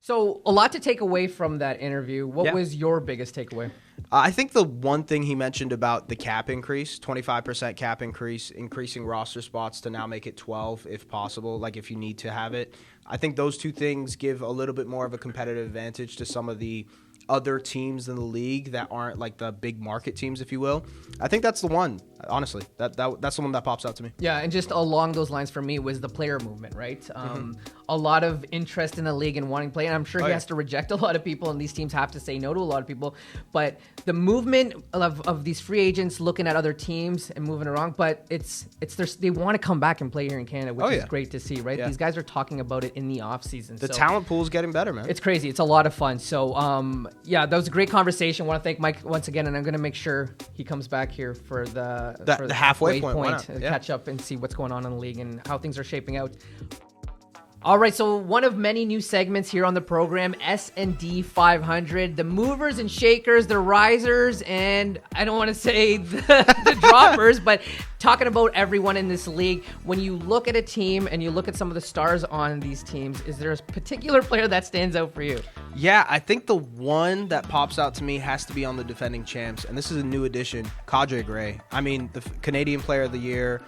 So a lot to take away from that interview. What was your biggest takeaway? I think the one thing he mentioned about the cap increase, 25% cap increase, increasing roster spots to now make it 12 if possible, like if you need to have it. I think those two things give a little bit more of a competitive advantage to some of the other teams in the league that aren't like the big market teams, if you will. I think that's the one, honestly. That's the one that pops out to me. Yeah, and just along those lines for me was the player movement, right? A lot of interest in the league and wanting to play, and I'm sure he has to reject a lot of people, and these teams have to say no to a lot of people. But the movement of these free agents looking at other teams and moving around, but they want to come back and play here in Canada, which is great to see, right? Yeah. These guys are talking about it in the offseason. The talent pool is getting better, man. It's crazy. It's a lot of fun. So, that was a great conversation. I want to thank Mike once again, and I'm going to make sure he comes back here for the halfway point to catch up and see what's going on in the league and how things are shaping out. All right, so one of many new segments here on the program, S&D 500, the movers and shakers, the risers, and I don't want to say the droppers, but talking about everyone in this league. When you look at a team and you look at some of the stars on these teams, is there a particular player that stands out for you? Yeah, I think the one that pops out to me has to be on the defending champs, and this is a new addition, Kadre Gray. I mean, the Canadian Player of the Year,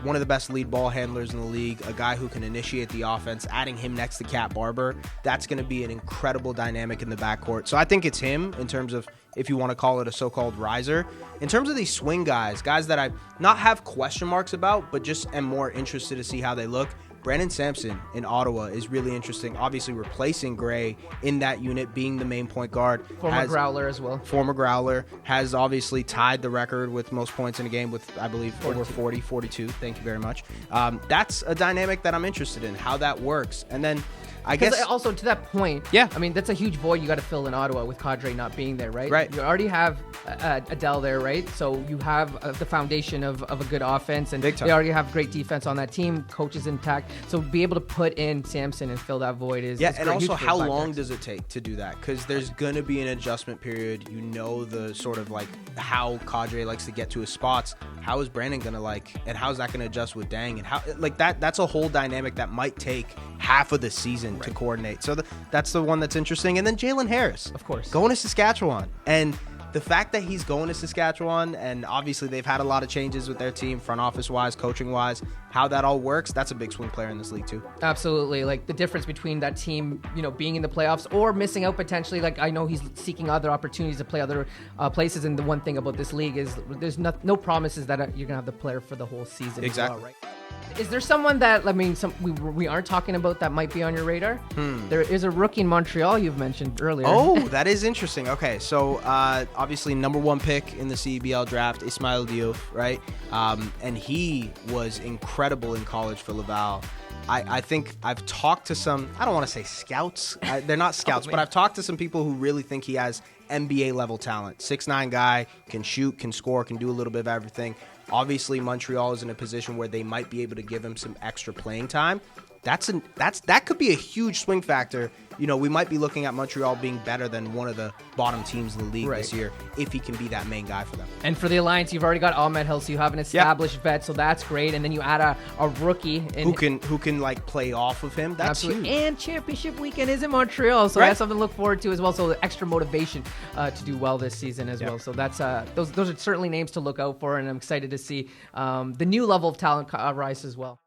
one of the best lead ball handlers in the league, a guy who can initiate the offense. Adding him next to Cat Barber, that's going to be an incredible dynamic in the backcourt. So I think it's him in terms of, if you want to call it a so-called riser. In terms of these swing guys that I not have question marks about, but just am more interested to see how they look, Brandon Sampson in Ottawa is really interesting. Obviously replacing Gray in that unit, being the main point guard. Former Growler as well. Former Growler. Has obviously tied the record with most points in a game with, I believe, 42. Thank you very much. That's a dynamic that I'm interested in, how that works. And then I guess also to that point, I mean, that's a huge void you got to fill in Ottawa with Kadre not being there, right? Right. You already have Adele there, right? So you have the foundation of a good offense, and they already have great defense on that team, coaches intact. So be able to put in Sampson and fill that void is and also how long does it take to do that? Because there's going to be an adjustment period. You know the sort of like how Kadre likes to get to his spots. How is Brandon going to like, and how's that going to adjust with Dang? And how like that's a whole dynamic that might take half of the season to coordinate. So that's the one that's interesting. And then Jalen Harris, of course, going to Saskatchewan. And the fact that he's going to Saskatchewan, and obviously they've had a lot of changes with their team, front office-wise, coaching-wise, how that all works, that's a big swing player in this league too. Absolutely. Like the difference between that team, being in the playoffs or missing out potentially. Like I know he's seeking other opportunities to play other places, and the one thing about this league is there's no promises that you're going to have the player for the whole season. Exactly. As well, right? Is there someone that, I mean, we aren't talking about that might be on your radar? There is a rookie in Montreal you've mentioned earlier. Oh, that is interesting. Okay, so obviously number one pick in the CEBL draft, Ismail Diouf, right? And he was incredible in college for Laval. I think I've talked to some, I don't want to say scouts. They're not scouts, but I've talked to some people who really think he has NBA level talent. 6'9" guy, can shoot, can score, can do a little bit of everything. Obviously, Montreal is in a position where they might be able to give him some extra playing time. That could be a huge swing factor. We might be looking at Montreal being better than one of the bottom teams in the league this year if he can be that main guy for them. And for the Alliance, you've already got Ahmed Hill, so you have an established vet, so that's great. And then you add a rookie who can like play off of him. That's huge. And championship weekend is in Montreal, so that's something to look forward to as well. So extra motivation to do well this season as well. So that's those are certainly names to look out for, and I'm excited to see the new level of talent rise as well.